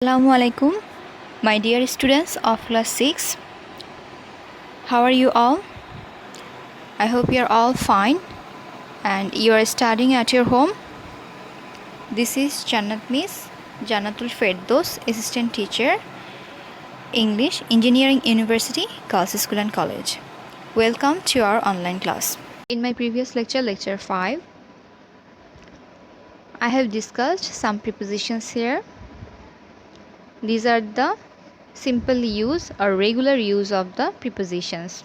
Assalamu alaikum, my dear students of class 6. How are you all? I hope you are all fine and you are studying at your home. This is Jannat Miss, Jannatul Firdaus, Assistant Teacher, English, Engineering University, Girls School and College. Welcome to our online class. In my previous lecture, lecture 5, I have discussed some prepositions here. These are the simple use or regular use of the prepositions.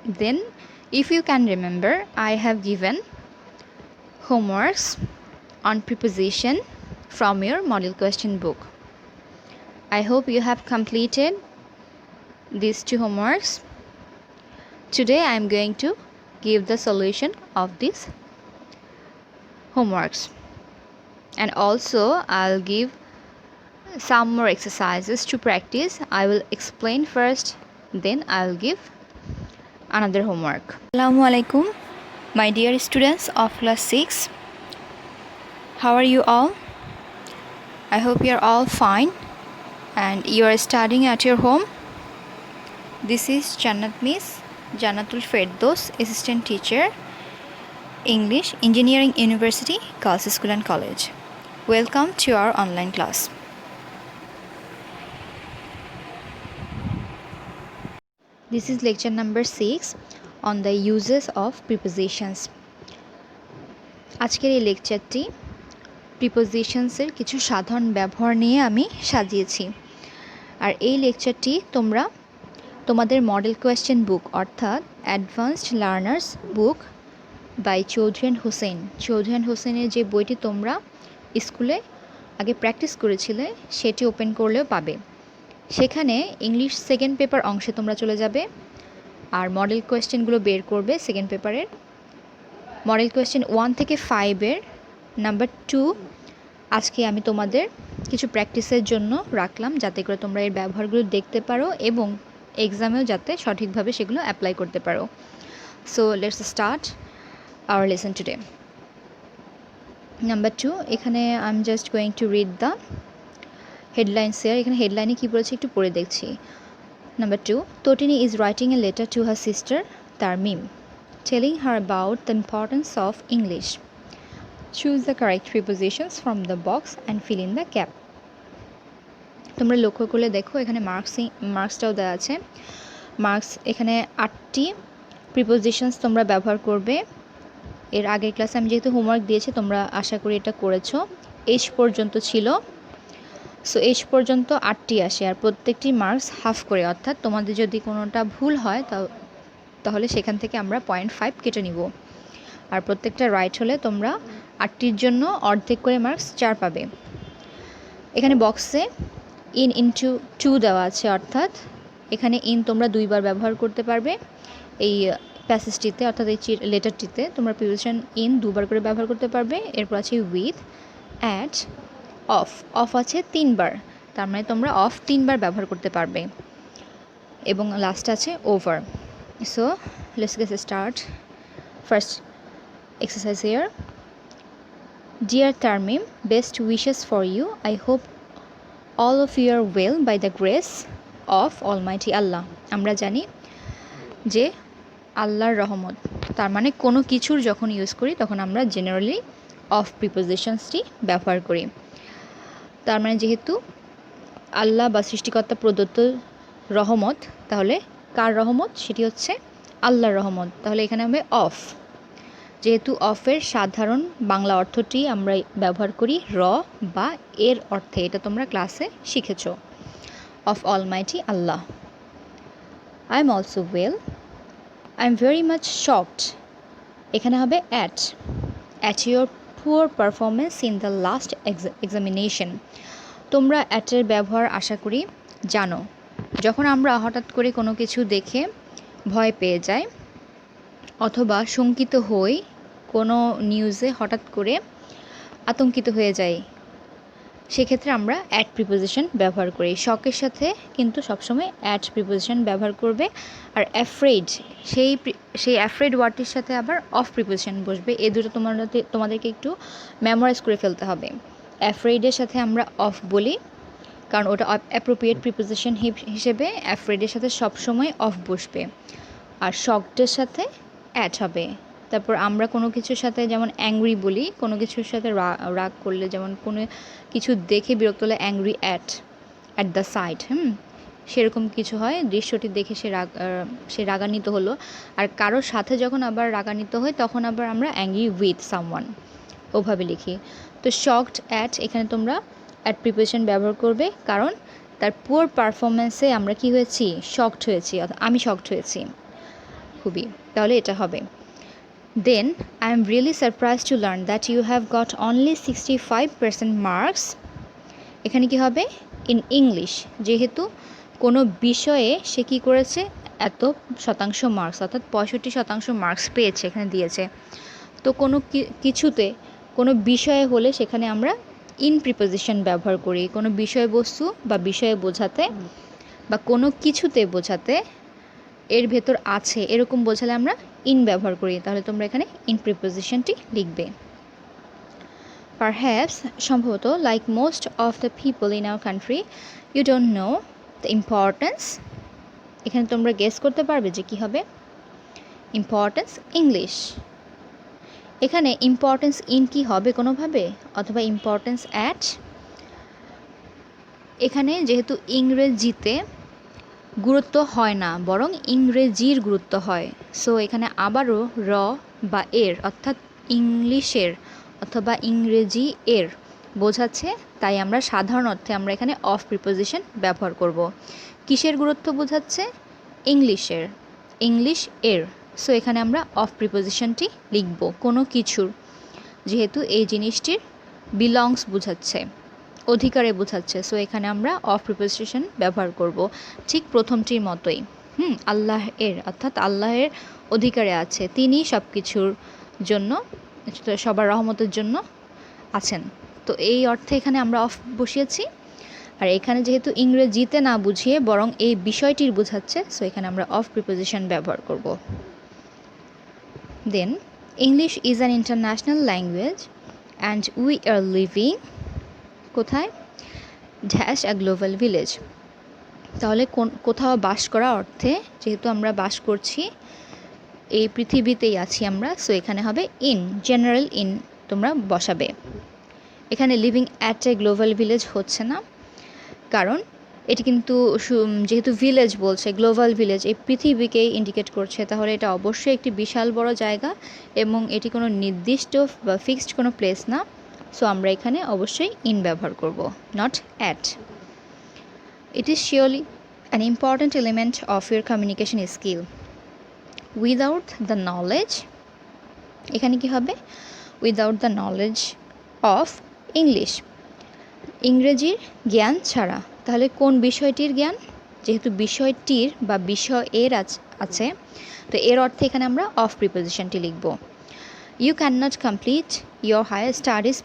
Then, if you can remember, I have given homeworks on preposition from your model question book. I hope you have completed these two homeworks. Today I am going to give the solution of these homeworks, and also I'll give some more exercises to practice. I will explain first, then I'll give another homework. Assalamu alaikum, my dear students of class 6. How are you all? I hope you are all fine and you are studying at your home. This is Jannat Miss, Jannatul Firdaus, Assistant Teacher, English, Engineering University, Girls School and College. Welcome to our online class. This is lecture number 6 on the uses of prepositions. আজকের এই লেকচারটি প্রিপোজিশনসের কিছু সাধারণ ব্যবহার নিয়ে আমি সাজিয়েছি। আর এই লেকচারটি তোমরা তোমাদের মডেল কোয়েশ্চেন বুক অর্থাৎ advanced learners book by Chowdhury and হোসেনের যে বইটি তোমরা স্কুলে আগে প্র্যাকটিস করেছিলে সেটি ওপেন করলেও পাবে। সেখানে ইংলিশ সেকেন্ড পেপার অংশে তোমরা চলে যাবে আর মডেল কোয়েশ্চেনগুলো বের করবে। সেকেন্ড পেপারের মডেল কোয়েশ্চেন 1 থেকে 5-এর নাম্বার 2 আজকে আমি তোমাদের কিছু প্র্যাকটিসের জন্য রাখলাম, যাতে করে তোমরা এর ব্যবহারগুলো দেখতে পারো এবং এক্সামেও যাতে সঠিকভাবে সেগুলো অ্যাপ্লাই করতে পারো। So let's start our lesson today. Number 2, এখানে I am just going to read the headlines here. এখানে হেডলাইনে কী বলেছে একটু পড়ে দেখছি। Number 2, Tatini is writing a letter to her sister Tarmim, telling her about the importance of English. Choose the correct prepositions from the box and fill in the gap. তোমরা লক্ষ্য করলে দেখো এখানে মার্কসটাও দেওয়া আছে। মার্কস এখানে 8টি প্রিপোজিশনস তোমরা ব্যবহার করবে। এর আগের ক্লাসে আমি যেহেতু হোমওয়ার্ক দিয়েছি তোমরা আশা করি এটা করেছো। এইচ পর্যন্ত ছিল, সো এইচ পর্যন্ত 8টি আসে আর প্রত্যেকটি মার্কস হাফ করে, অর্থাৎ তোমাদের যদি কোনোটা ভুল হয় তাহলে সেখান থেকে আমরা 0.5 কেটে নিব। আর প্রত্যেকটা রাইট হলে তোমরা 8টির জন্য অর্ধেক করে মার্কস 4 পাবে। এখানে বক্সে ইনটু 2 দেওয়া আছে, অর্থাৎ এখানে তোমরা 2বার ব্যবহার করতে পারবে। এই প্যাসেজটিতে অর্থাৎ এই লেটারটিতে তোমরা প্রিপোজিশন 2বার করে ব্যবহার করতে পারবে। এরপর আছে উইথ, অ্যাট, অফ আছে 3বার, তার মানে তোমরা অফ 3বার ব্যবহার করতে পারবে। এবং লাস্ট আছে over. So let's get started. First exercise here. Dear Tarmim, best wishes for you. I hope all of you are well by the grace of Almighty Allah. আমরা জানি যে আল্লাহর রহমত, তার মানে কোনো কিছুর যখন ইউজ করি তখন আমরা জেনারেলি অফ প্রিপোজিশনসটি ব্যবহার করি। তার মানে যেহেতু আল্লাহ বা সৃষ্টিকর্তা প্রদত্ত রহমত, তাহলে কার রহমত? সেটি হচ্ছে আল্লাহর রহমত। তাহলে এখানে হবে অফ। যেহেতু অফের সাধারণ বাংলা অর্থটি আমরা ব্যবহার করি র বা এর অর্থে, এটা তোমরা ক্লাসে শিখেছ। Of almighty Allah. I am also well. I am very much shocked. এখানে হবে at your poor performance in the last examination. তোমরা অ্যাটের ব্যবহার আশা করি জানো। যখন আমরা হঠাৎ করে কোনো কিছু দেখে ভয় পেয়ে যাই অথবা শঙ্কিত হই, কোনো নিউজে হঠাৎ করে আতঙ্কিত হয়ে যাই, সেক্ষেত্রে আমরা অ্যাট প্রিপোজিশন ব্যবহার করি। শকের সাথে কিন্তু সবসময় অ্যাট প্রিপোজিশন ব্যবহার করবে। আর অ্যাফ্রেড, সেই অ্যাফ্রেড ওয়ার্ডটির সাথে আবার অফ প্রিপোজিশন বসবে। এই দুটো তোমাদেরকে একটু মেমোরাইজ করে ফেলতে হবে। অ্যাফ্রেডের সাথে আমরা অফ বলি কারণ ওটা অ্যাপ্রোপ্রিয়েট প্রিপোজিশন হিসেবে অ্যাফ্রেডের সাথে সবসময় অফ বসবে, আর শকডের সাথে অ্যাট হবে। তারপর আমরা কোনো কিছুর সাথে যেমন অ্যাংরি বলি, কোনো কিছুর সাথে রাগ করলে, যেমন কোনো কিছু দেখে বিরক্ত হলে অ্যাংরি অ্যাট দ্য সাইট, সেরকম কিছু হয়, দৃশ্যটি দেখে সে রাগান্বিত হলো। আর কারোর সাথে যখন আবার রাগান্বিত হয় তখন আবার আমরা অ্যাংরি উইথ সামওয়ান, ওভাবে লিখি। তো শকড অ্যাট, এখানে তোমরা অ্যাট প্রিপোজিশন ব্যবহার করবে, কারণ তার পুয়ার পারফরমেন্সে আমরা কি হয়েছি, শকড হয়েছি, আমি শকড হয়েছি খুবই, তাহলে এটা হবে। Then I am really surprise to learn that you have got only 65% marks. এখানে কি হবে, ইন ইংলিশ, যেহেতু কোনো বিষয়ে সে কী করেছে, এত শতাংশ মার্কস, অর্থাৎ 65% মার্কস পেয়েছে, এখানে দিয়েছে। তো কোনো কিছুতে, কোনো বিষয়ে হলে সেখানে আমরা ইন প্রিপোজিশন ব্যবহার করি, কোনো বিষয়বস্তু বা বিষয়ে বোঝাতে বা কোনো কিছুতে বোঝাতে এর ভেতর আছে এরকম বোঝালে আমরা ইন ব্যবহার করি, তাহলে তোমরা এখানে ইন প্রিপোজিশনটি লিখবে। পারহ্যাপস, সম্ভবত, like most of the people in our country you don't know the importance. এখানে তোমরা গেস করতে পারবে যে কী হবে, ইম্পর্টেন্স ইংলিশ। এখানে ইম্পর্টেন্স ইন কি হবে কোনোভাবে, অথবা ইম্পর্টেন্স অ্যাট। এখানে যেহেতু ইংরেজিতে গুরুত্ব হয় না, বরং ইংরেজির গুরুত্ব হয়, সো এখানে আবারও র বা এর, অর্থাৎ ইংলিশের অথবা ইংরেজি এর বোঝাচ্ছে, তাই আমরা সাধারণ অর্থে আমরা এখানে অফ প্রিপোজিশন ব্যবহার করব। কিসের গুরুত্ব বোঝাচ্ছে, ইংলিশের, ইংলিশ এর, সো এখানে আমরা অফ প্রিপোজিশনটি লিখব কোনো কিছুর, যেহেতু এই জিনিসটির বিলংস বোঝাচ্ছে, অধিকারে বোঝাচ্ছে, সো এখানে আমরা অফ প্রিপোজিশন ব্যবহার করব, ঠিক প্রথমটির মতোই। আল্লাহ এর, অর্থাৎ আল্লাহের অধিকারে আছে, তিনি সব কিছুর জন্য, সবার রহমতের জন্য আছেন। তো এই অর্থে এখানে আমরা অফ বসিয়েছি, আর এখানে যেহেতু ইংরেজিতে না বুঝিয়ে বরং এই বিষয়টির বোঝাচ্ছে, সো এখানে আমরা অফ প্রিপোজিশন ব্যবহার করব। Then English is an international language and we are living কোথায়, ড্যাশ আ গ্লোবাল ভিলেজ। তাহলে কোথাও বাস করা অর্থে, যেহেতু আমরা বাস করছি এই পৃথিবীতেই আছি আমরা, সো এখানে হবে ইন, জেনারেল ইন তোমরা বসাবে। এখানে leaving at a global village হচ্ছে না, কারণ এটি কিন্তু যেহেতু ভিলেজ বলছে, গ্লোবাল ভিলেজ এই পৃথিবীকেই ইন্ডিকেট করছে, তাহলে এটা অবশ্যই একটি বিশাল বড় জায়গা এবং এটি কোনো নির্দিষ্ট বা ফিক্সড কোনো প্লেস না, সো আমরা এখানে অবশ্যই ইন ব্যবহার করব, not at. It is surely an important element of your communication skill without the knowledge. এখানে কি হবে, without the knowledge of English, ইংরেজির জ্ঞান ছাড়া। তাহলে কোন বিষয়টির জ্ঞান, যেহেতু বিষয়টির বা বিষয়ের আছে, তো এর অর্থে এখানে আমরা অফ প্রিপোজিশনটি লিখব। You can not complete your higher studies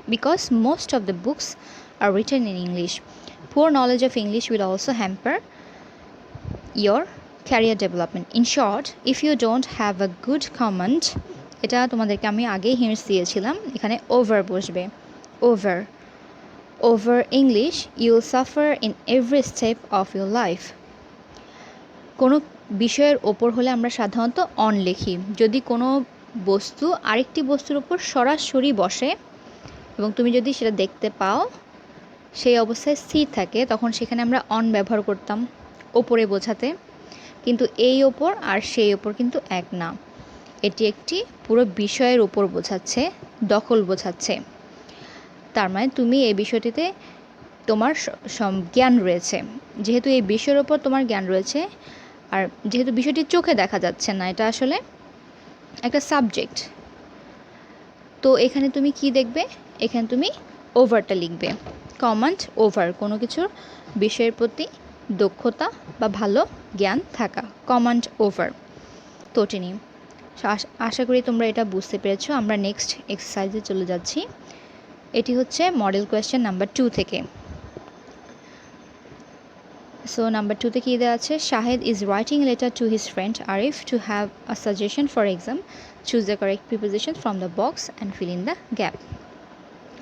because most of the books are written in English. Poor knowledge of English will also hamper your career development. In short, if you don't have a good command, এটা তোমাদেরকে আমি আগেই hints দিয়েছিলাম, এখানে over বসবে, over English you will suffer in every step of your life. কোনো বিষয়ের ওপর হলে আমরা সাধারণত অন লিখি, যদি কোনো বস্তু আরেকটি বস্তুর ওপর সরাসরি বসে এবং তুমি যদি সেটা দেখতে পাও, সেই অবস্থায় স্থির থাকে, তখন সেখানে আমরা অন ব্যবহার করতাম ওপরে বোঝাতে, কিন্তু এই ওপর আর সেই ওপর কিন্তু এক না, এটি একটি পুরো বিষয়ের ওপর বোঝাচ্ছে, দখল বোঝাচ্ছে। তার মানে তুমি এই বিষয়টিতে তোমার জ্ঞান রয়েছে, যেহেতু এই বিষয়ের ওপর তোমার জ্ঞান রয়েছে, আর যেহেতু বিষয়টি চোখে দেখা যাচ্ছে না, এটা আসলে একটা সাবজেক্ট, তো এখানে তুমি কি দেখবে, এখানে তুমি ওভারটা লিখবে, কমান্ড ওভার, কোনো কিছুর বিষয়ের প্রতি দক্ষতা বা ভালো জ্ঞান থাকা, কমান্ড ওভার। তটিনী, আশা করি তোমরা এটা বুঝতে পেরেছো। আমরা নেক্সট এক্সারসাইজে চলে যাচ্ছি, এটি হচ্ছে মডেল কোয়েশ্চেন নাম্বার 2 থেকে। সো নাম্বার 2তে কী দেওয়া আছে, Shahed is writing letter to his friend Arif to have a suggestion for exam, choose the correct preposition from the box and fill in the gap.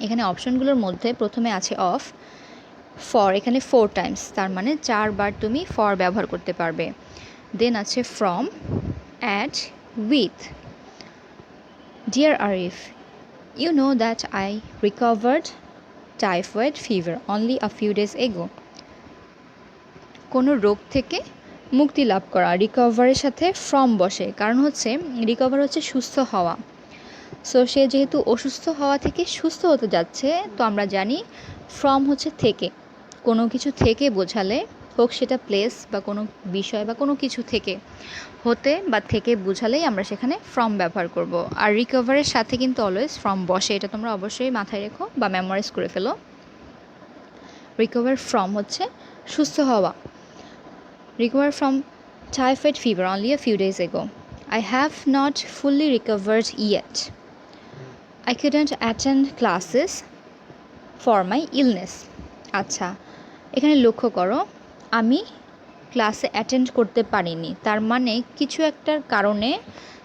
এখানে অপশনগুলোর মধ্যে প্রথমে আছে অফ, ফর, এখানে 4 Times, তার মানে 4 বার তুমি ফর ব্যবহার করতে পারবে। দেন আছে from, at, with. Dear Arif, you know that I recovered typhoid fever only a few days ago. কোনো রোগ থেকে মুক্তি লাভ করা, রিকভারের সাথে ফ্রম বসে, কারণ হচ্ছে রিকভার হচ্ছে সুস্থ হওয়া। সো সে যেহেতু অসুস্থ হওয়া থেকে সুস্থ হতে যাচ্ছে, তো আমরা জানি ফ্রম হচ্ছে থেকে, কোনো কিছু থেকে বোঝালে, হোক সেটা প্লেস বা কোনো বিষয় বা কোনো কিছু থেকে, হতে বা থেকে বোঝালেই আমরা সেখানে ফ্রম ব্যবহার করব। আর রিকভারের সাথে কিন্তু অলওয়েজ ফ্রম বসে, এটা তোমরা অবশ্যই মাথায় রেখো বা মেমোরাইজ করে ফেলো। রিকভার ফ্রম হচ্ছে সুস্থ হওয়া। Recover from typhoid fever only a few days এগো। I have not fully recovered yet. I couldn't attend classes for my illness. আচ্ছা, এখানে লক্ষ্য করো, আমি ক্লাসে অ্যাটেন্ড করতে পারিনি, তার মানে কিছু একটার কারণে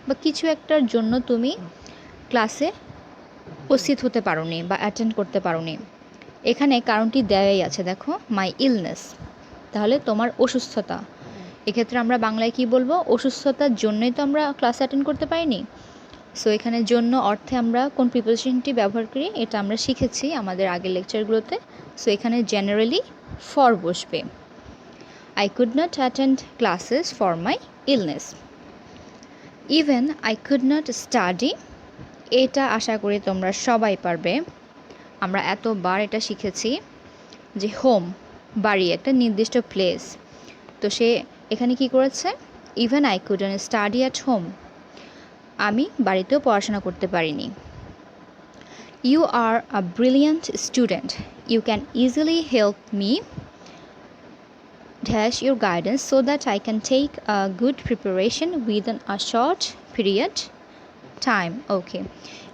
বা কিছু একটার জন্য তুমি ক্লাসে উপস্থিত হতে পারোনি বা অ্যাটেন্ড করতে পারোনি। এখানে কারণটি দেওয়াই আছে, দেখো, মাই ইলনেস, তাহলে তোমার অসুস্থতা। এক্ষেত্রে আমরা বাংলায় কি বলবো? অসুস্থতার জন্যই তো আমরা ক্লাস অ্যাটেন্ড করতে পারিনি। সো এখানে জন্য অর্থে আমরা কোন প্রিপোজিশনটি ব্যবহার করি এটা আমরা শিখেছি আমাদের আগের লেকচারগুলোতে। সো এখানে জেনারেলি ফর বসবে। I could not attend classes for my illness. Even I could not study. এটা আশা করি তোমরা সবাই পারবে। আমরা এতবার এটা শিখেছি যে হোম, বাড়ি, একটা নির্দিষ্ট প্লেস। তো সে এখানে কি করেছে? Even I couldn't study at home, আমি বাড়িতেও পড়াশোনা করতে পারিনি। You are a brilliant student, you can easily help me dash your guidance so that I can take a good preparation within a short period time. Okay,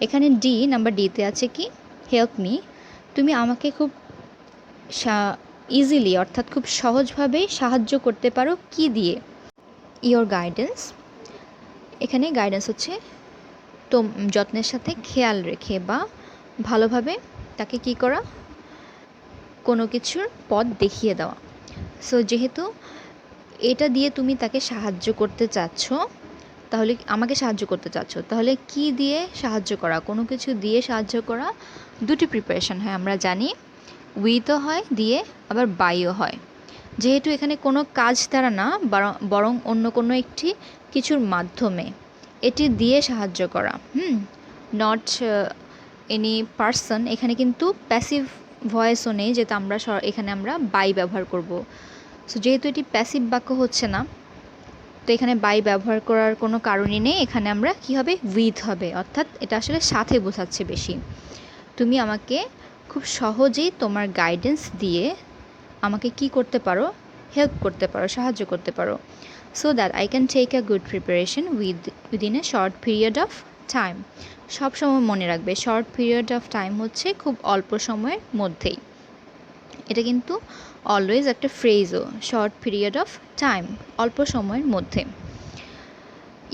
এখানে D, number ডিতে আছে কি? Help me, তুমি আমাকে খুব easily অর্থাৎ খুব সহজভাবে সাহায্য করতে পারো কি দিয়ে? Your guidance. এখানে গাইডেন্স হচ্ছে তো যত্নের সাথে খেয়াল রেখে বা ভালোভাবে তাকে কি করা, কোনো কিছুর পথ দেখিয়ে দেওয়া। সো যেহেতু এটা দিয়ে তুমি তাকে সাহায্য করতে চাচ্ছ, তাহলে আমাকে সাহায্য করতে চাচ্ছ, তাহলে কি দিয়ে সাহায্য করা? কোনো কিছু দিয়ে সাহায্য করা দুটি প্রিপারেশন হয়, আমরা জানি উইথও হয় দিয়ে, আবার বাইও হয়। যেহেতু এখানে কোনো কাজ দ্বারা না, বরং অন্য কোনো একটি কিছুর মাধ্যমে এটি দিয়ে সাহায্য করা, নট এনি পার্সন। এখানে কিন্তু প্যাসিভ ভয়েসও নেই, যেটা আমরা এখানে আমরা বাই ব্যবহার করব। সো যেহেতু এটি প্যাসিভ বাক্য হচ্ছে না, তো এখানে বাই ব্যবহার করার কোনো কারণই নেই। এখানে আমরা কি হবে? উইথ হবে, অর্থাৎ এটা আসলে সাথে বোঝাচ্ছে বেশি। তুমি আমাকে খুব সহজেই তোমার গাইডেন্স দিয়ে আমাকে কি করতে পারো? হেল্প করতে পারো, সাহায্য করতে পারো। So that I can take a good preparation within a short period of time. সবসময় মনে রাখবে, শর্ট পিরিয়ড অফ টাইম হচ্ছে খুব অল্প সময়ের মধ্যেই। এটা কিন্তু অলওয়েজ একটা ফ্রেজও, শর্ট পিরিয়ড অফ টাইম, অল্প সময়ের মধ্যে।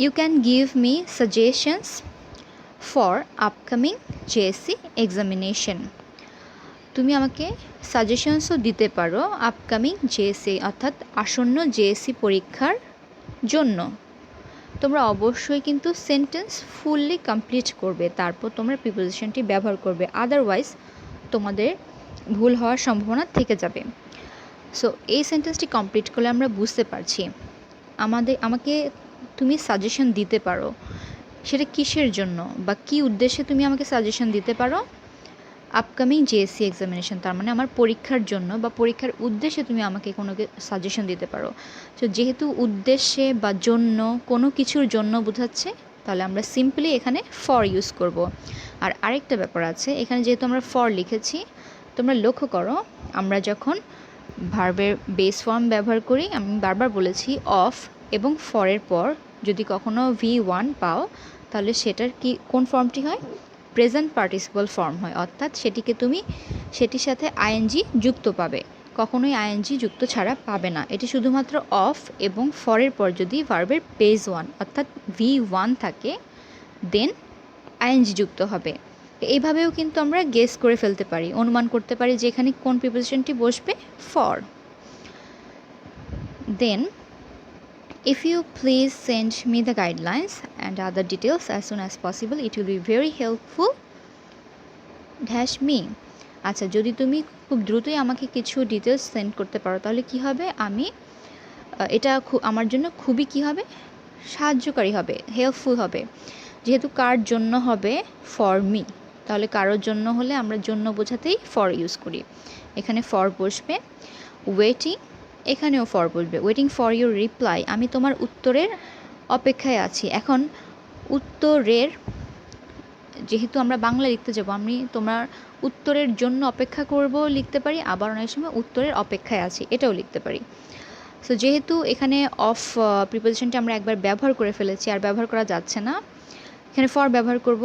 You can give me suggestions for upcoming JSC examination. তুমি আমাকে সাজেশনসও দিতে পারো আপকামিং জেএসসি অর্থাৎ আসন্ন জেএসসি পরীক্ষার জন্য। তোমরা অবশ্যই কিন্তু সেন্টেন্স ফুললি কমপ্লিট করবে, তারপর তোমরা প্রিপোজিশনটি ব্যবহার করবে, আদারওয়াইজ তোমাদের ভুল হওয়ার সম্ভাবনা থেকে যাবে। সো এই সেন্টেন্সটি কমপ্লিট করলে আমরা বুঝতে পারছি আমাকে তুমি সাজেশন দিতে পারো, সেটা কিসের জন্য বা কি উদ্দেশ্যে তুমি আমাকে সাজেশন দিতে পারো? আপকামিং জেএসসি এক্সামিনেশন, তার মানে আমার পরীক্ষার জন্য বা পরীক্ষার উদ্দেশ্যে তুমি আমাকে কোনো সাজেশন দিতে পারো। তো যেহেতু উদ্দেশ্যে বা জন্য, কোনো কিছুর জন্য বোঝাচ্ছে, তাহলে আমরা সিম্পলি এখানে ফর ইউজ করব। আর আরেকটা ব্যাপার আছে, এখানে যেহেতু আমরা ফর লিখেছি, তোমরা লক্ষ্য করো আমরা যখন ভার্বের বেস ফর্ম ব্যবহার করি, আমি বারবার বলেছি অফ এবং ফরের পর যদি কখনো V1 পাও, তাহলে সেটার কোন ফর্মটি হয়? প্রেজেন্ট পার্টিসিপল ফর্ম হয়, অর্থাৎ সেটির সাথে আইএনজি যুক্ত পাবে, কখনোই আইএনজি যুক্ত ছাড়া পাবে না। এটি শুধুমাত্র অফ এবং ফরের পর যদি ভার্বের বেস 1 অর্থাৎ V1 থাকে, দেন আইএনজি যুক্ত হবে। এইভাবেও কিন্তু আমরা গেস করে ফেলতে পারি, অনুমান করতে পারি যে এখানে কোন প্রিপোজিশনটি বসবে, for. Then if you please send me the guidelines and other details as soon as possible, it will be very helpful dash me। আচ্ছা, যদি তুমি খুব দ্রুতই আমাকে কিছু ডিটেলস সেন্ড করতে পারো তাহলে কি হবে, আমি এটা আমার জন্য খুবই কি হবে, সাহায্যকারী হবে, হেল্পফুল হবে। যেহেতু কার জন্য হবে, ফর মি, তাহলে কারোর জন্য হলে আমরা জন্য বোঝাতেই ফর ইউজ করি। এখানে ফর বসবে। ওয়েটিং, এখানেও ফর বসবে। ওয়েটিং ফর ইউর রিপ্লাই, আমি তোমার উত্তরের অপেক্ষায় আছি। এখন উত্তরের, যেহেতু আমরা বাংলা লিখতে যাব, আমি তোমার উত্তরের জন্য অপেক্ষা করব লিখতে পারি, আবার অনেক সময় উত্তরের অপেক্ষায় আছি এটাও লিখতে পারি। সো যেহেতু এখানে অফ প্রিপোজিশনটা আমরা একবার ব্যবহার করে ফেলেছি, আর ব্যবহার করা যাচ্ছে না, এখানে ফর ব্যবহার করব।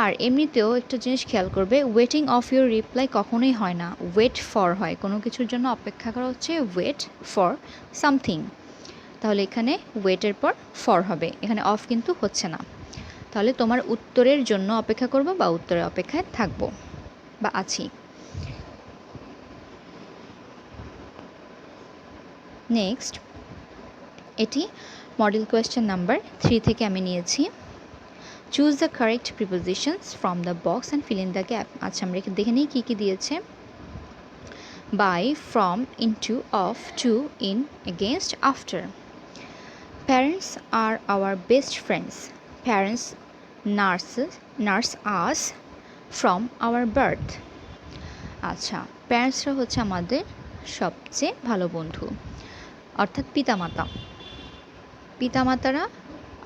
আর এমনিতেও একটা জিনিস খেয়াল করবে, ওয়েটিং অফ ইউর রিপ্লাই কখনোই হয় না, ওয়েট ফর হয়। কোনো কিছুর জন্য অপেক্ষা করা হচ্ছে ওয়েট ফর সামথিং, তাহলে এখানে ওয়েটের পর ফর হবে, এখানে অফ কিন্তু হচ্ছে না। তাহলে তোমার উত্তরের জন্য অপেক্ষা করব বা উত্তরের অপেক্ষায় থাকবো বা আছি। নেক্সট, এটি মডেল কোয়েশ্চেন নাম্বার 3 থেকে আমি নিয়েছি। Choose the correct prepositions from the box and fill in the gap. আচ্ছা, আমরা দেখে নিই কী কী দিয়েছে। By, from, into, of, to, in, against, after. Parents are our best friends. Parents nurse us from our birth. আচ্ছা, প্যারেন্টসরা হচ্ছে আমাদের সবচেয়ে ভালো বন্ধু, অর্থাৎ পিতামাতা। পিতামাতারা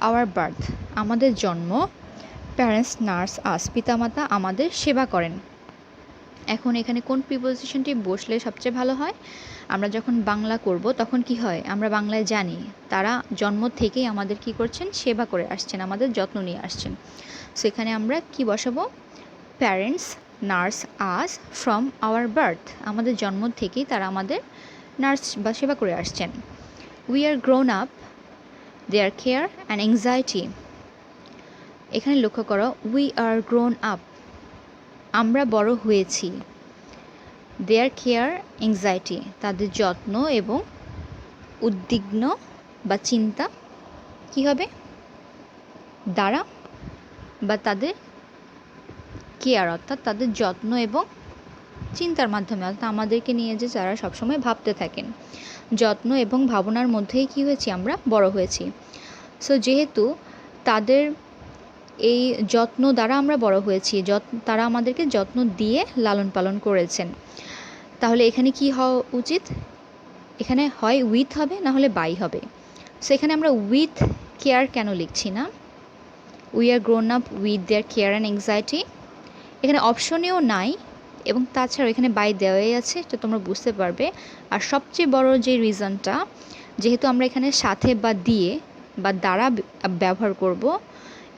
আওয়ার বার্থ, আমাদের জন্ম। প্যারেন্টস নার্স আস, পিতামাতা আমাদের সেবা করেন। এখন এখানে কোন প্রিপোজিশনটি বসলে সবচেয়ে ভালো হয়? আমরা যখন বাংলা করব তখন কি হয়, আমরা বাংলায় জানি তারা জন্ম থেকেই আমাদের কি করছেন, সেবা করে আসছেন, আমাদের যত্ন নিয়ে আসছেন। সো এখানে আমরা কি বসাবো, parents nurse us from our birth, আমাদের জন্ম থেকেই তারা আমাদের নার্স বা সেবা করে আসছেন। We are grown up, their care and anxiety. এখানে লক্ষ্য করো, উই আর গ্রোন আপ, আমরা বড় হয়েছি। দেয়ার কেয়ার অ্যাংজাইটি, তাদের যত্ন এবং উদ্বিগ্ন বা চিন্তা কি হবে, দ্বারা, বা তাদের কেয়ার অর্থাৎ তাদের যত্ন এবং চিন্তার মাধ্যমে, অর্থাৎ আমাদেরকে নিয়ে যে যারা সবসময় ভাবতে থাকেন, যত্ন এবং ভাবনার মধ্যেই কি হয়েছি, আমরা বড় হয়েছি। সো যেহেতু তাদের এই যত্ন দ্বারা আমরা বড় হয়েছি, তারা আমাদেরকে যত্ন দিয়ে লালন পালন করেছেন, তাহলে এখানে কি হওয়া উচিত, এখানে হয় উইথ হবে, না হলে বাই হবে। সো এখানে আমরা উইথ কেয়ার কেন লিখছি না, we are grown up with their care and anxiety, এখানে অপশনেও নাই, এবং তাছাড়াও এখানে বাই দেওয়াই আছে, তো তোমরা বুঝতে পারবে। আর সবচেয়ে বড় যে রিজনটা, যেহেতু আমরা এখানে সাথে বা দিয়ে বা দ্বারা ব্যবহার করব,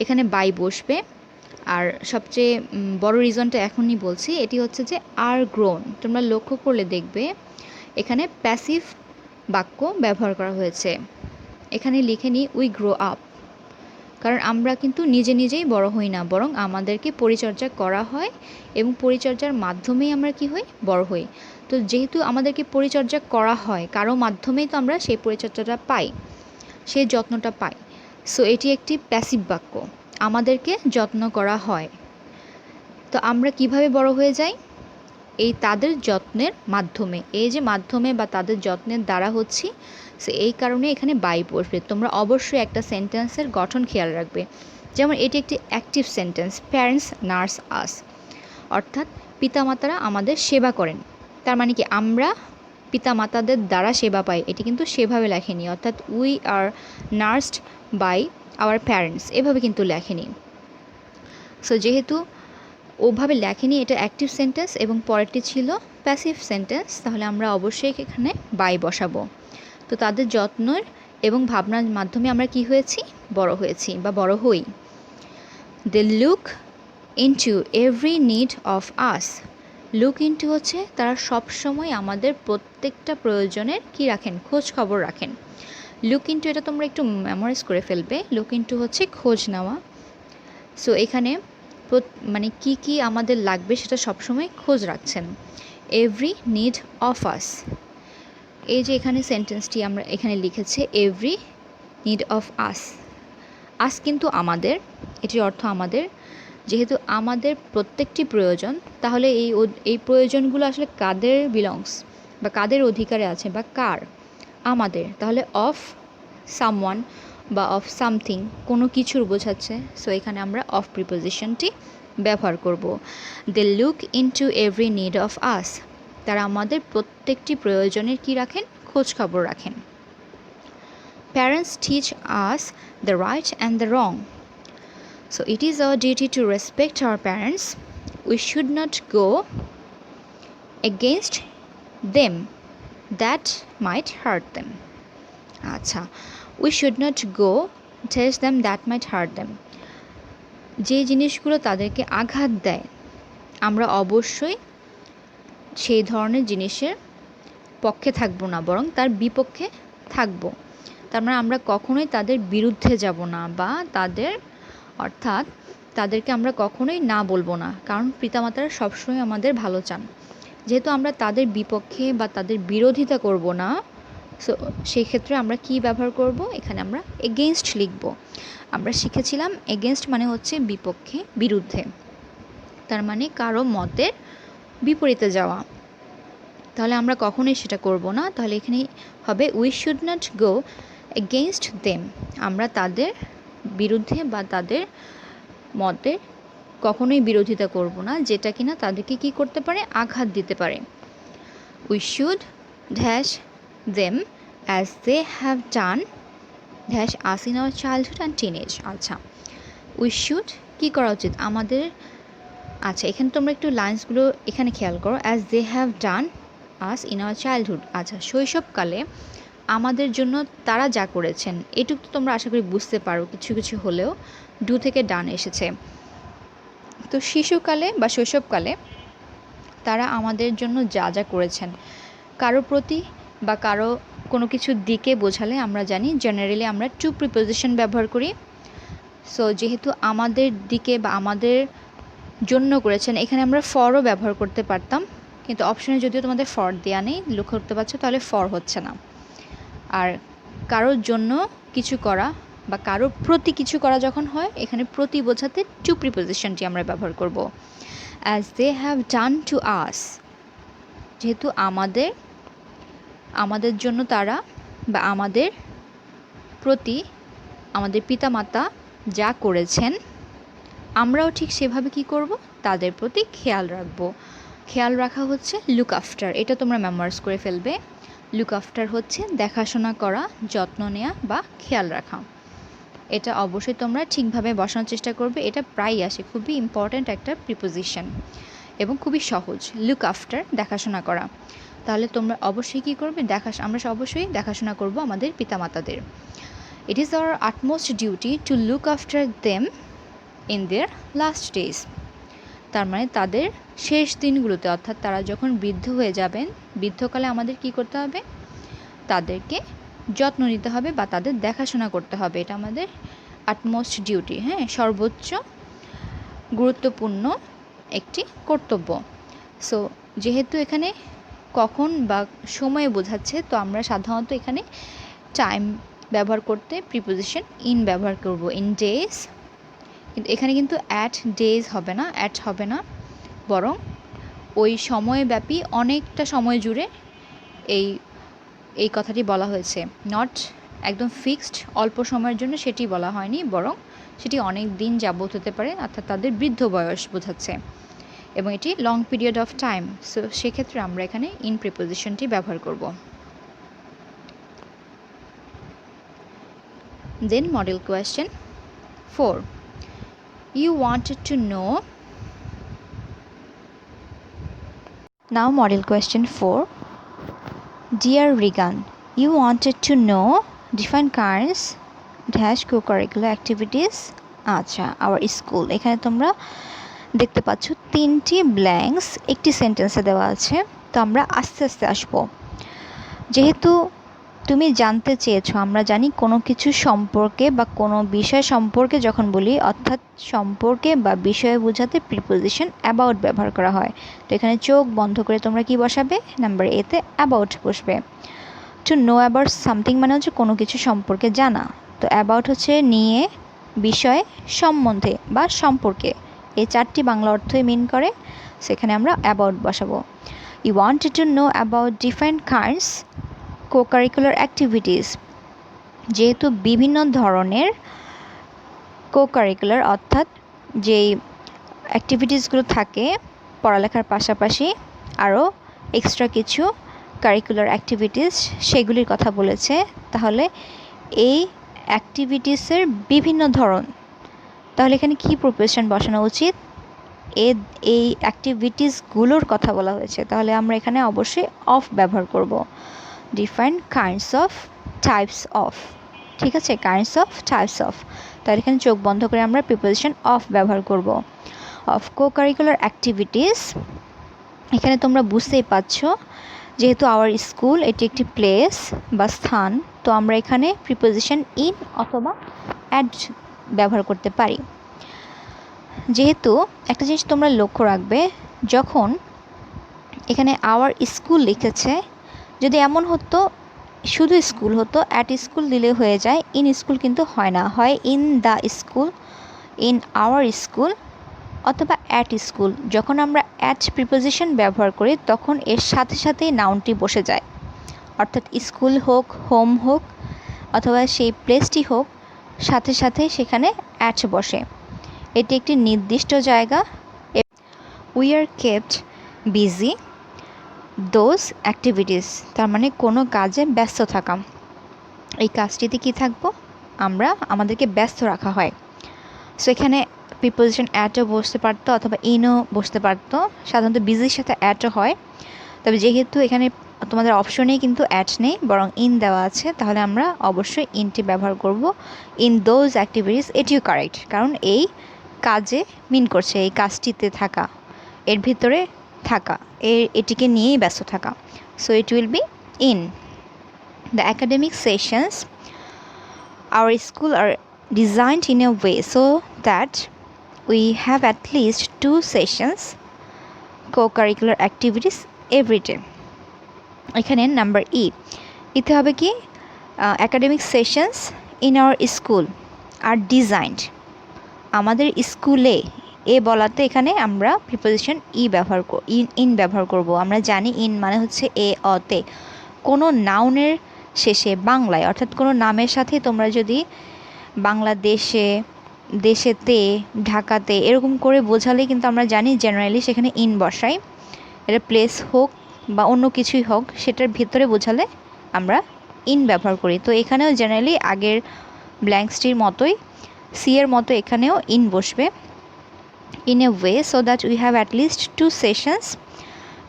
এখানে বাই বসবে। আর সবচেয়ে বড় রিজনটা এখনই বলছি, এটি হচ্ছে যে আর গ্রোন। তোমরা লক্ষ্য করলে দেখবে এখানে প্যাসিভ বাক্য ব্যবহার করা হয়েছে। এখানে লিখে নিই উই গ্রো আপ, কারণ আমরা কিন্তু নিজে নিজেই বড় হই না, বরং আমাদেরকে পরিচর্যা করা হয় এবং পরিচর্যার মাধ্যমেই আমরা কি হই, বড় হই। তো যেহেতু আমাদেরকে পরিচর্যা করা হয়, কারো মাধ্যমেই তো আমরা সেই পরিচর্যাটা পাই, সেই যত্নটা পাই। সো এটি একটি প্যাসিভ বাক্য, আমাদেরকে যত্ন করা হয়। তো আমরা কিভাবে বড় হয়ে যাই, এই তাদের যত্নের মাধ্যমে, এই যে মাধ্যমে বা তাদের যত্নের দ্বারা হচ্ছি। সো এই কারণে এখানে বাই বসবে। তোমরা অবশ্যই একটা সেন্টেন্সের গঠন খেয়াল রাখবে, যেমন এটি একটি অ্যাক্টিভ সেন্টেন্স, প্যারেন্টস নার্স আস, অর্থাৎ পিতামাতারা আমাদের সেবা করেন। তার মানে কি আমরা পিতামাতাদের দ্বারা সেবা পাই, এটি কিন্তু সেভাবে লেখেনি, অর্থাৎ we are nursed by our parents এভাবে কিন্তু লেখেনি। সো যেহেতু ওভাবে লেখেনি, এটা অ্যাক্টিভ সেন্টেন্স এবং পরেরটি ছিল প্যাসিভ সেন্টেন্স, তাহলে আমরা অবশ্যই এখানে বাই বসাবো। তো তাদের যত্নের এবং ভাবনার মাধ্যমে আমরা কি হয়েছি, বড় হয়েছি বা বড় হই। They look into every need of us. Look into হচ্ছে তারা সবসময় আমাদের প্রত্যেকটা প্রয়োজনের কি রাখেন, খোঁজ খবর রাখেন। লুক ইনটু এটা তোমরা একটু মেমোরাইজ করে ফেলবে, লুক ইনটু হচ্ছে খোঁজ নেওয়া। সো এখানে মানে কি আমাদের লাগবে সেটা সবসময় খোঁজ রাখছেন। এভরি নিড অফ আস, এই যে এখানে সেন্টেন্সটি আমরা এখানে লিখেছে এভরি নিড অফ আস, আস কিন্তু আমাদের, এটির অর্থ আমাদের। যেহেতু আমাদের প্রত্যেকটি প্রয়োজন, তাহলে এই প্রয়োজনগুলো আসলে কাদের বিলংস বা কাদের অধিকারে আছে বা কার? আমাদের। তাহলে অফ সামওয়ান বা অফ সামথিং কোনো কিছুর বোঝাচ্ছে, সো এখানে আমরা অফ প্রিপোজিশনটি ব্যবহার করব। They look into every need of us, তারা আমাদের প্রত্যেকটি প্রয়োজনের কি রাখেন? খোঁজ খবর রাখেন। Parents teach us the right and the wrong. So it is our duty to respect our parents. We should not go against them that might hurt them. আচ্ছা, we should not go against them that might hurt them. যে জিনিসগুলো তাদেরকে আঘাত দেয়, আমরা অবশ্যই সেই ধরনের জিনিসের পক্ষে থাকবো না, বরং তার বিপক্ষে থাকবো। তার মানে আমরা কখনোই তাদের বিরুদ্ধে যাব না, বা অর্থাৎ তাদেরকে আমরা কখনোই না বলবো না, কারণ পিতামাতারা সবসময় আমাদের ভালো চান। যেহেতু আমরা তাদের বিপক্ষে বা তাদের বিরোধিতা করব না, সো সেই ক্ষেত্রে আমরা কি ব্যবহার করব? এখানে আমরা এগেনস্ট লিখব। আমরা শিখেছিলাম এগেনস্ট মানে হচ্ছে বিপক্ষে, বিরুদ্ধে, তার মানে কারো মতের বিপরীতে যাওয়া। তাহলে আমরা কখনোই সেটা করব না। তাহলে এখানে হবে we should not go against them, আমরা তাদের বিরুদ্ধে বা তাদের মতে কখনোই বিরোধিতা করব না, যেটা কিনা তাদেরকে কি করতে পারে? আঘাত দিতে পারে। We should dash them as they have done dash us in our childhood and teenage. আচ্ছা, উই শুড কী করা উচিত আমাদের? আচ্ছা, এখানে তোমরা একটু লাইন্সগুলো এখানে খেয়াল করো। As they have done us in our childhood. আচ্ছা, শৈশবকালে আমাদের জন্য তারা যা করেছেন, এটুকু তো তোমরা আশা করি বুঝতে পারো, কিছু কিছু হলেও ডু থেকে ডান এসেছে। তো শিশুকালে বা শৈশবকালে তারা আমাদের জন্য যা যা করেছেন, কারো প্রতি বা কারো কোনো কিছুর দিকে বোঝালে আমরা জানি জেনারেলি আমরা টু প্রিপোজিশন ব্যবহার করি। সো যেহেতু আমাদের দিকে বা আমাদের জন্য করেছেন, এখানে আমরা ফরও ব্যবহার করতে পারতাম, কিন্তু অপশনে যদিও তোমাদের ফর দেওয়া নেই, লক্ষ্য করতে পারছো, তাহলে ফর হচ্ছে না। আর কারোর জন্য কিছু করা বা কারোর প্রতি কিছু করা যখন হয়, এখানে প্রতি বোঝাতে টু প্রিপোজিশনটি আমরা ব্যবহার করব। As they have done to us, যেহেতু আমাদের জন্য তারা বা আমাদের প্রতি আমাদের পিতামাতা যা করেছেন, আমরাও ঠিক সেভাবে কি করব? তাদের প্রতি খেয়াল রাখব। খেয়াল রাখা হচ্ছে লুক আফটার, এটা তোমরা মেমোরাইজ করে ফেলবে। লুক আফটার হচ্ছে দেখাশোনা করা, যত্ন নেওয়া বা খেয়াল রাখা। এটা অবশ্যই তোমরা ঠিকভাবে বসানোর চেষ্টা করবে, এটা প্রায়ই আসে, খুবই ইম্পর্ট্যান্ট একটা প্রিপোজিশন এবং খুবই সহজ। লুক আফটার, দেখাশোনা করা। তাহলে তোমরা অবশ্যই কী করবে? আমরা অবশ্যই দেখাশোনা করব আমাদের পিতামাতাদের। It is our utmost duty to look after them in their last days. তার মানে তাদের শেষ দিনগুলোতে, অর্থাৎ তারা যখন বৃদ্ধ হয়ে যাবেন, বৃদ্ধকালে আমাদের কি করতে হবে? তাদেরকে যত্ন নিতে হবে বা তাদের দেখাশোনা করতে হবে। এটা আমাদের আটমোস্ট ডিউটি, হ্যাঁ, সর্বোচ্চ গুরুত্বপূর্ণ একটি কর্তব্য। সো যেহেতু এখানে কখন বা সময় বোঝাচ্ছে, তো আমরা সাধারণত এখানে টাইম ব্যবহার করতে প্রিপোজিশন ইন ব্যবহার করব, ইন ডেজ। কিন্তু এখানে কিন্তু অ্যাট ডেজ হবে না, অ্যাট হবে না, বরং ওই সময়ব্যাপী অনেকটা সময় জুড়ে এই কথাটি বলা হয়েছে। নট একদম ফিক্সড অল্প সময়ের জন্য সেটি বলা হয়নি, বরং সেটি অনেক দিন যাবত হতে পারে, অর্থাৎ তাদের বৃদ্ধ বয়স বোঝাচ্ছে, এবং এটি long period of time. So সেক্ষেত্রে আমরা এখানে ইন প্রিপোজিশনটি ব্যবহার করব। দেন model question 4. You wanted to know. Now model question 4. Dear Regan, you wanted to know different kinds dash co-curricular activities আচ্ছা our school। এখানে তোমরা দেখতে পাচ্ছ 3টি ব্ল্যাঙ্কস একটি সেন্টেন্সে দেওয়া আছে। তো আমরা আস্তে আস্তে আসবো, যেহেতু তুমি জানতে চেয়েছো, আমরা জানি কোনো কিছু সম্পর্কে বা কোনো বিষয় সম্পর্কে যখন বলি, অর্থাৎ সম্পর্কে বা বিষয়ে বোঝাতে প্রিপোজিশন অ্যাবাউট ব্যবহার করা হয়। তো এখানে চোখ বন্ধ করে তোমরা কি বসাবে? নাম্বার এতে অ্যাবাউট বসবে। টু নো অ্যাবাউট সামথিং মানে হচ্ছে কোনো কিছু সম্পর্কে জানা। তো অ্যাবাউট হচ্ছে নিয়ে, বিষয়, সম্বন্ধে বা সম্পর্কে, এই 4টি বাংলা অর্থই মিন করে। সেখানে আমরা অ্যাবাউট বসাবো। You wanted to know about different kinds co-curricular activities. যেহেতু বিভিন্ন ধরনের কো-কারিকুলার অর্থাৎ যেই অ্যাক্টিভিটিসগুলো থাকে পড়ালেখার পাশাপাশি আরও এক্সট্রা কিছু কারিকুলার অ্যাক্টিভিটিস, সেগুলির কথা বলেছে। তাহলে এই অ্যাক্টিভিটিসের বিভিন্ন ধরন, তাহলে এখানে কি প্রিপোজিশন বসানো উচিত? এই অ্যাক্টিভিটিসগুলোর কথা বলা হয়েছে, তাহলে আমরা এখানে অবশ্যই অফ ব্যবহার করব। Different kinds of, types of, ঠিক আছে, কাইন্ডস অফ, টাইপস অফ। তাহলে এখানে চোখ বন্ধ করে আমরা প্রিপোজিশন অফ ব্যবহার করব। অফ কো-কারিকুলার অ্যাক্টিভিটিস, এখানে তোমরা বুঝতেই পারছো যেহেতু আওয়ার স্কুল এটি একটি প্লেস বা স্থান, তো আমরা এখানে প্রিপোজিশন ইন অথবা অ্যাট ব্যবহার করতে পারি। যেহেতু একটা জিনিস তোমরা লক্ষ্য রাখবে, যখন এখানে আওয়ার স্কুল লিখেছে, যদি এমন হতো শুধু স্কুল হতো, অ্যাট স্কুল দিলে হয়ে যায়, ইন স্কুল কিন্তু হয় না, হয় in the school, in our school অথবা অ্যাট স্কুল। যখন আমরা অ্যাট প্রিপোজিশন ব্যবহার করি তখন এর সাথে সাথেই নাউনটি বসে যায়, অর্থাৎ স্কুল হোক, হোম হোক অথবা সেই প্লেসটি হোক, সাথে সাথে সেখানে অ্যাট বসে। এটি একটি নির্দিষ্ট জায়গা। We are kept busy those activities, তার মানে কোনো কাজে ব্যস্ত থাকা। এই কাজটিতে কি থাকবো? আমরা আমাদেরকে ব্যস্ত রাখা হয়। সো এখানে প্রিপোজিশন অ্যাটও বসতে পারতো অথবা ইনও বসতে পারতো, সাধারণত বিজির সাথে অ্যাটও হয়। তবে যেহেতু এখানে তোমাদের অপশনেই কিন্তু অ্যাট নেই, বরং ইন দেওয়া আছে, তাহলে আমরা অবশ্যই ইনটি ব্যবহার করব। ইন দোজ অ্যাক্টিভিটিস, এটিও কারেক্ট, কারণ এই কাজে মিন করছে, এই কাজটিতে থাকা, এর ভিতরে থাকা, এটিকে নিয়েই ব্যস্ত থাকা। So it will be in. The academic sessions our school are designed in a way so that we have at least 2 sessions co-curricular activities every day. এখানে নাম্বার ইতে হবে কি? Academic sessions in our school are designed, আমাদের স্কুলে, এ বলাতে এখানে আমরা preposition in ব্যবহার করব। আমরা জানি ইন মানে হচ্ছে এ অতে, কোনো নাউনের শেষে বাংলায়, অর্থাৎ কোনো নামের সাথে তোমরা যদি বাংলাদেশে, দেশেতে, ঢাকাতে এরকম করে বোঝালে কিন্তু আমরা জানি জেনারেলি সেখানে ইন বসাই। এটা প্লেস হোক বা অন্য কিছুই হোক, সেটার ভিতরে বোঝালে আমরা ইন ব্যবহার করি। তো এখানেও জেনারেলি আগের ব্ল্যাঙ্কসটির মতোই, সি এর মতো এখানেও ইন বসবে। In a way so that we have at least 2 sessions.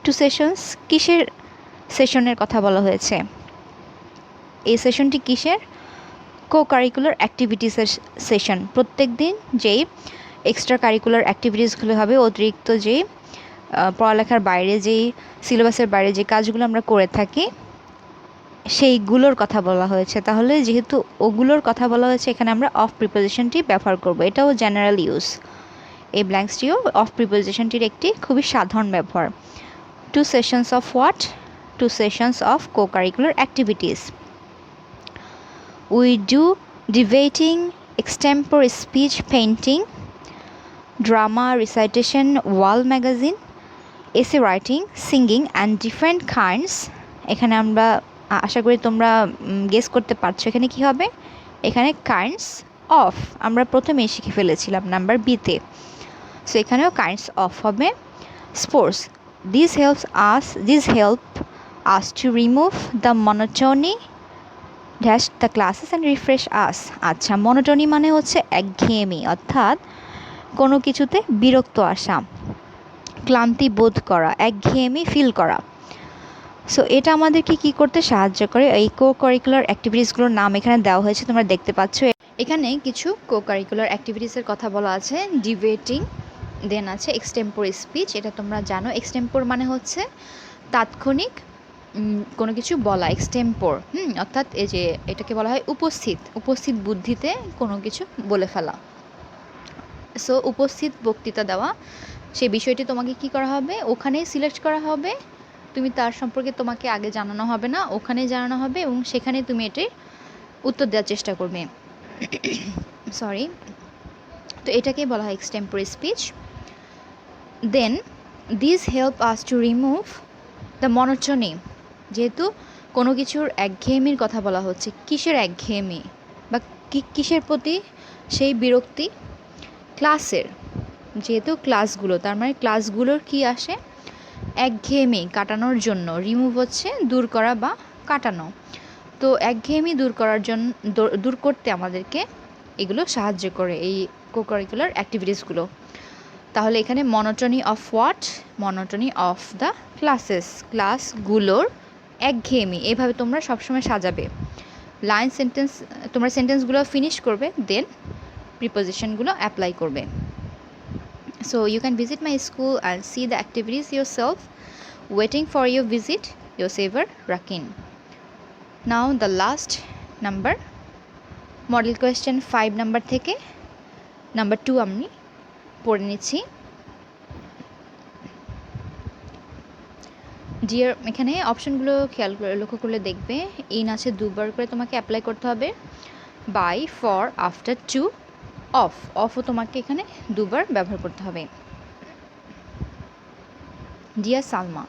2 sessions কিসের সেশনের কথা বলা হয়েছে? এই সেশনটি কিসের? কো-কারিকুলার অ্যাক্টিভিটিসের সেশন। প্রত্যেক দিন যেই এক্সট্রা কারিকুলার অ্যাক্টিভিটিসগুলো হবে, অতিরিক্ত যেই পড়ালেখার বাইরে, যেই সিলেবাসের বাইরে যে কাজগুলো আমরা করে থাকি, সেইগুলোর কথা বলা হয়েছে। তাহলে যেহেতু ওগুলোর কথা বলা হয়েছে, এখানে আমরা অফ প্রিপোজিশনটি ব্যবহার করব। এটাও জেনারেল ইউজ, এই ব্ল্যাঙ্কসটিও অফ প্রিপোজিশনটির একটি খুবই সাধারণ ব্যবহার। 2 sessions of what? 2 sessions of co-curricular activities. We do debating, extempore speech painting, drama, recitation, wall magazine, essay writing, singing and different kinds. এখানে আমরা আশা করি তোমরা গেস করতে পারছো এখানে কি হবে। এখানে কাইন্ডস অফ আমরা প্রথমে শিখে ফেলেছিলাম নাম্বার বিতে, সো এখানেও কাইন্ডস অফ হবে। Sports, this help us to remove the monotony dash the classes and refresh us. আচ্ছা, মনোটোনি মানে হচ্ছে একঘেয়েমি, অর্থাৎ কোনো কিছুতে বিরক্ত আসা, ক্লান্তি বোধ করা, একঘেয়েমি ফিল করা। সো এটা আমাদেরকে কী করতে সাহায্য করে? এই কো-কারিকুলার অ্যাক্টিভিটিসগুলোর নাম এখানে দেওয়া হয়েছে, তোমরা দেখতে পাচ্ছ। এখানে কিছু কো-কারিকুলার অ্যাক্টিভিটিসের কথা বলা আছে। ডিবেটিং, দেন আছে এক্সটেম্পোর স্পিচ, এটা তোমরা জানো। এক্সটেম্পোর মানে হচ্ছে তাৎক্ষণিক কোনো কিছু বলা, এক্সটেম্পোর, অর্থাৎ এই যে এটাকে বলা হয় উপস্থিত বুদ্ধিতে কোনো কিছু বলে ফেলা। সো উপস্থিত বক্তৃতা দেওয়া, সেই বিষয়টি তোমাকে কি করা হবে, ওখানেই সিলেক্ট করা হবে, তুমি তার সম্পর্কে তোমাকে আগে জানানো হবে না, ওখানেই জানানো হবে এবং সেখানে তুমি এটির উত্তর দেওয়ার চেষ্টা করবে। সরি, তো এটাকে বলা হয় extemporary speech. Then this help us to remove the monotony, যেহেতু কোনো কিছুর একঘেয়েমির কথা বলা হচ্ছে, কিসের একঘেয়েমি বা কিসের প্রতি সেই বিরক্তি, ক্লাসের, যেহেতু ক্লাসগুলো, তার মানে ক্লাসগুলোর কি আসে, একঘেয়েমি কাটানোর জন্য, রিমুভ হচ্ছে দূর করা বা কাটানো, তো একঘেয়েমি দূর করতে আমাদেরকে এগুলো সাহায্য করে, এই কোকারিকুলার অ্যাক্টিভিটিসগুলো। তাহলে এখানে monotony of what, monotony of the ক্লাসগুলোর একঘেয়েমি, এইভাবে তোমরা সবসময় সাজাবে। লাইন সেন্টেন্স, তোমরা সেন্টেন্সগুলো ফিনিশ করবে, দেন প্রিপোজিশনগুলো অ্যাপ্লাই করবে। So you can visit my school and see the activities yourself. Waiting for your visit, your saver Rakin. Now the last number, model question 5 number থেকে number 2 আমি পড়ে নিচ্ছি। ডিয়ার, এখানে অপশনগুলো খেয়াল করে লক্ষ্য করলে দেখবে ইন আছে দুবার করে তোমাকে অ্যাপ্লাই করতে হবে, বাই, ফর, আফটার, টু, অফও তোমাকে এখানে দুবার ব্যবহার করতে হবে। Dear Salma,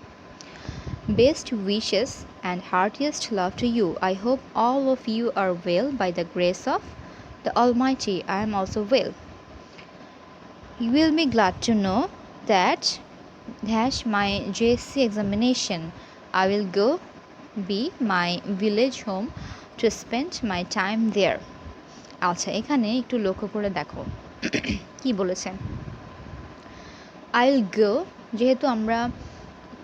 best wishes and heartiest love to you. I hope all of you are well by the grace of the Almighty. I am also well. You will be glad to know that my JSC examination, I will go be my village home to spend my time there. আচ্ছা, এখানে একটু লক্ষ্য করে দেখো কি বলেছে। I'll go, যেহেতু আমরা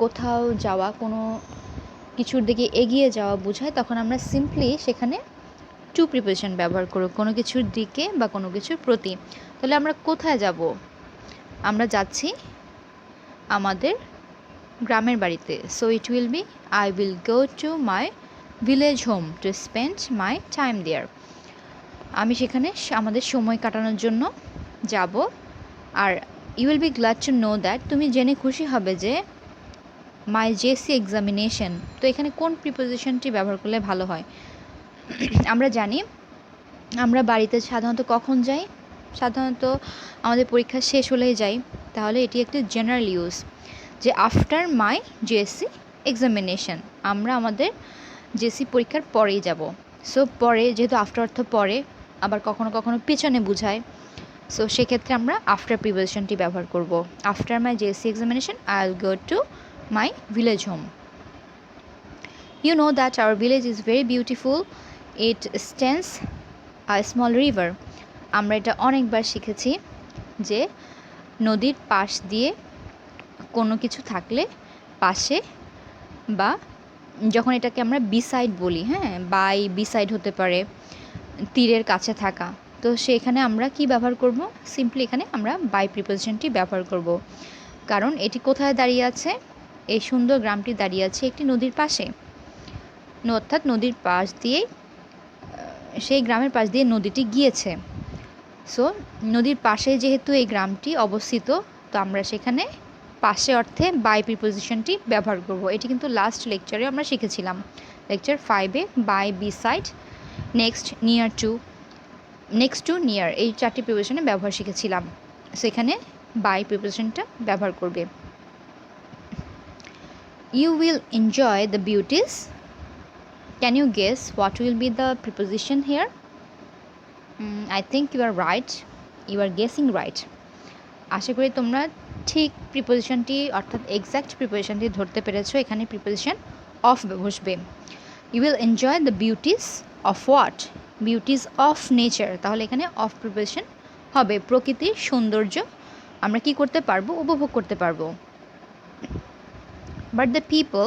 কোথাও যাওয়া, কোনো কিছুর দিকে এগিয়ে যাওয়া বোঝায়, তখন আমরা সিম্পলি সেখানে টু প্রিপোজিশন ব্যবহার করব, কোনো কিছুর দিকে বা কোনো কিছুর প্রতি। তাহলে আমরা কোথায় যাব, আমরা যাচ্ছি আমাদের গ্রামের বাড়িতে। So it will be I will go to my village home to spend my time there. আমি সেখানে আমাদের সময় কাটানোর জন্য যাব। আর you will be glad to know that, তুমি জেনে খুশি হবে যে মাই জেসি এক্সামিনেশন, তো এখানে কোন প্রিপোজিশনটি ব্যবহার করলে ভালো হয়। আমরা জানি আমরা বাড়িতে সাধারণত কখন যাই, সাধারণত আমাদের পরীক্ষা শেষ হলেই যাই, তাহলে এটি একটি জেনারেল ইউজ, যে আফটার মাই জেসি এক্সামিনেশন, আমরা আমাদের জেসি পরীক্ষার পরেই যাব। সো পরে, যেহেতু আফটার অর্থ পরে, আবার কখনো কখনো পেছনে বোঝায়, সো সেক্ষেত্রে আমরা আফটার প্রিপোজিশনটি ব্যবহার করব। After my JC examination I will go to my village home. You know that our village is very beautiful. It stands a small river. আমরা এটা অনেকবার শিখেছি যে নদীর পাশ দিয়ে কোনো কিছু থাকলে পাশে, বা যখন এটাকে আমরা বিসাইড বলি, বাই বিসাইড হতে পারে, তীরের কাছে থাকা, তো সেখানে আমরা কি ব্যবহার করব, সিম্পলি এখানে আমরা বাই প্রিপোজিশনটি ব্যবহার করব, কারণ এটি কোথায় দাঁড়িয়ে আছে, এই সুন্দর গ্রামটি দাঁড়িয়ে আছে একটি নদীর পাশে, অর্থাৎ নদীর পাশ দিয়ে, সেই গ্রামের পাশ দিয়ে নদীটি গিয়েছে। সো নদীর পাশে যেহেতু এই গ্রামটি অবস্থিত, তো আমরা সেখানে পাশে অর্থে বাই প্রিপোজিশনটি ব্যবহার করব। এটি কিন্তু লাস্ট লেকচারে আমরা শিখেছিলাম, লেকচার 5-এ, by, beside, next, near to, next to, near, এই 4টি প্রিপোজিশনে ব্যবহার শিখেছিলাম। সেখানে বাই প্রিপোজিশনটা ব্যবহার করবে। You will enjoy the beauties. Can you guess what will be the preposition here? I think you are right. You are guessing right. আশা করি তোমরা ঠিক প্রিপোজিশনটি, অর্থাৎ এক্স্যাক্ট প্রিপোজিশনটি ধরতে পেরেছো। এখানে প্রিপোজিশন অফ বসবে। You will enjoy the beauties of what? Beauties of nature. তাহলে এখানে অফ প্রিপোজিশন হবে, প্রকৃতির সৌন্দর্য আমরা কি করতে পারবো, উপভোগ করতে পারবো। But the people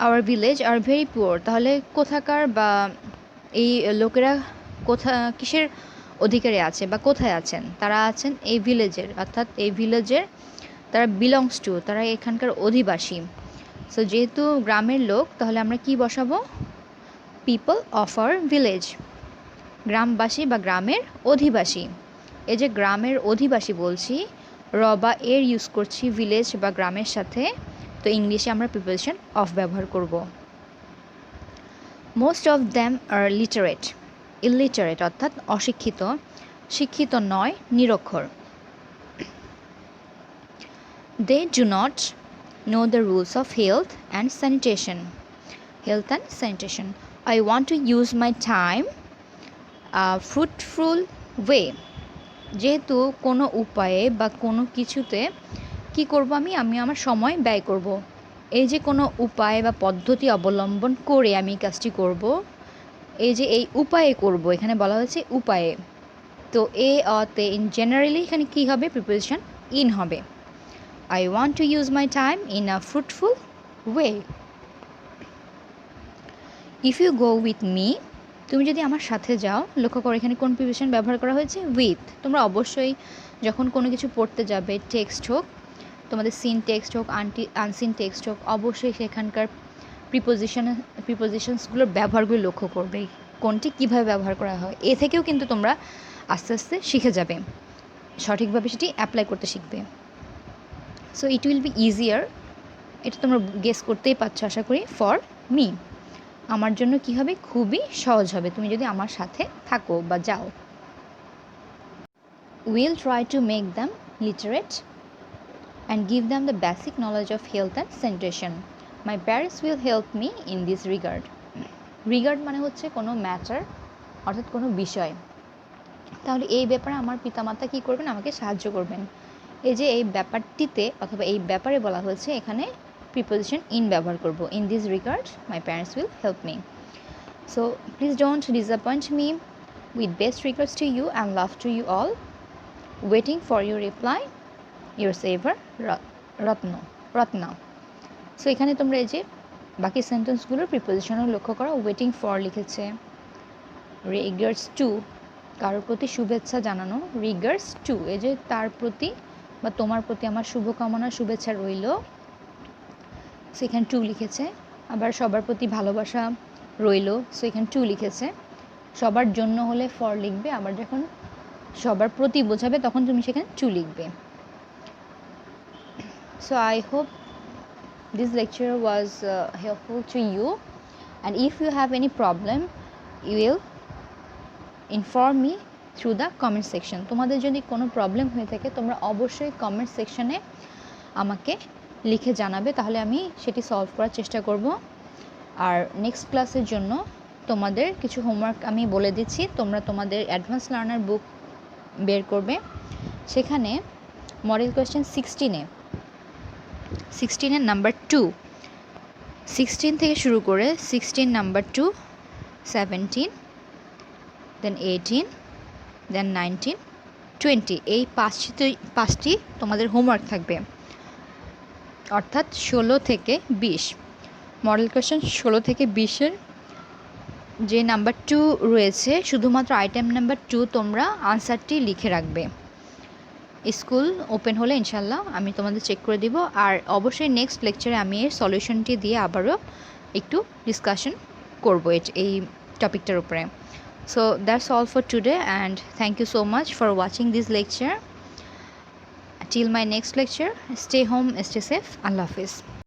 our village are very poor, তাহলে কোথাকার বা এই লোকেরা কিসের অধিকারে আছে বা কোথায় আছেন, তারা আছেন এই ভিলেজের, অর্থাৎ এই ভিলেজের তারা বিলংস টু, তারা এখানকার অধিবাসী। সো যেহেতু গ্রামের লোক, তাহলে আমরা কি বসাবো? পিপল অফ আওয়ার ভিলেজ, গ্রামবাসী বা গ্রামের অধিবাসী। এই যে গ্রামের অধিবাসী বলছি, র বা এর ইউজ করছি ভিলেজ বা গ্রামের সাথে, তো ইংলিশে আমরা প্রিপোজিশন অফ ব্যবহার করব। Most of them are literate, illiterate অর্থাৎ অশিক্ষিত, শিক্ষিত নয়, নিরক্ষর। They do not know the rules of health and sanitation, health and sanitation. I want to use my time fruitful way, যেহেতু কোনো উপায়ে বা কোনো কিছুতে কি করব আমি আমার সময় ব্যয় করব। এই যে কোনো উপায় বা পদ্ধতি অবলম্বন করে আমি কাজটি করব, এই যে এই উপায়ে করব, এখানে বলা হয়েছে উপায়ে। তো এ অতে ইন জেনারেলি এখানে কী হবে? প্রিপোজিশন ইন হবে। I want to use my time in a fruitful way. If you go with me, তুমি যদি আমার সাথে যাও, লক্ষ্য করো এখানে কোন প্রিপোজিশন ব্যবহার করা হয়েছে? উইথ। তোমরা অবশ্যই যখন কোনো কিছু পড়তে যাবে, টেক্সট হোক, তোমাদের সিন টেক্সট হোক, আনসিন টেক্সট হোক, অবশ্যই সেখানকার প্রিপোজিশনসগুলোর ব্যবহারগুলো লক্ষ্য করবে, কোনটি কীভাবে ব্যবহার করা হয়। এ থেকেও কিন্তু তোমরা আস্তে আস্তে শিখে যাবে, সঠিকভাবে সেটি অ্যাপ্লাই করতে শিখবে। So it will B easier, এটা তোমরা গেস করতেই পারছো আশা করি। ফর মি, আমার জন্য কি হবে? খুবই সহজ হবে তুমি যদি আমার সাথে থাকো বা যাও। Will try to make them literate and give them the basic knowledge of health and sanitation. My parents will help me in this regard. Regard মানে হচ্ছে কোনো ম্যাটার, অর্থাৎ কোনো বিষয়। তাহলে এই ব্যাপারে আমার পিতামাতা কী করবেন? আমাকে সাহায্য করবেন। এই যে এই ব্যাপারটিতে অথবা এই ব্যাপারে বলা হয়েছে, এখানে প্রিপোজিশন ইন ব্যবহার করব। In this regard my parents will help me. So please don't disappoint me. With best regards to you and love to you all. Waiting for your reply, your saver Ratna. So এখানে তোমরা এই যে বাকি সেন্টেন্সগুলোর প্রিপোজিশনও লক্ষ্য করো। ওয়েটিং ফর লিখেছে, রিগার্ডস টু কারোর প্রতি শুভেচ্ছা জানানো, রিগার্ডস টু এই যে তার প্রতি বা তোমার প্রতি আমার শুভকামনা শুভেচ্ছা রইল, সো এখানে টু লিখেছে। আবার সবার প্রতি ভালোবাসা রইল, সো এখানে টু লিখেছে। সবার জন্য হলে ফর লিখবে, আবার যখন সবার প্রতি বোঝাবে তখন তুমি সেখানে টু লিখবে। So I hope this lecture was helpful to you, and if you have any problem you will inform me through the comment section. তোমাদের যদি কোনো প্রবলেম হয়ে থাকে তোমরা অবশ্যই কমেন্ট সেকশনে আমাকে লিখে জানাবে, তাহলে আমি সেটি সলভ করার চেষ্টা করব। আর নেক্সট ক্লাসের জন্য তোমাদের কিছু হোমওয়ার্ক আমি বলে দিচ্ছি। তোমরা তোমাদের অ্যাডভান্স লার্নার বুক বের করবে, সেখানে মডেল কোয়েশ্চেন 16 নাম্বার 2, 16 থেকে শুরু করে 16 নাম্বার 2, 17, দেন 18, দেন 19, 20 এই পাঁচটি তোমাদের হোমওয়ার্ক থাকবে, অর্থাৎ 16 থেকে 20। মডেল কোয়েশ্চেন 16 থেকে 20-এর যে নাম্বার 2 রয়েছে, শুধুমাত্র আইটেম নাম্বার 2 তোমরা আনসারটি লিখে রাখবে। স্কুল ওপেন হলে ইনশাল্লাহ আমি তোমাদের চেক করে দিব। আর অবশ্যই নেক্সট লেকচারে আমি এর সলিউশনটি দিয়ে আবারও একটু ডিসকাশন করব এই টপিকটার উপরে। So that's all for today and thank you so much for watching this lecture. Till my next lecture, stay home, stay safe, Allah Hafiz.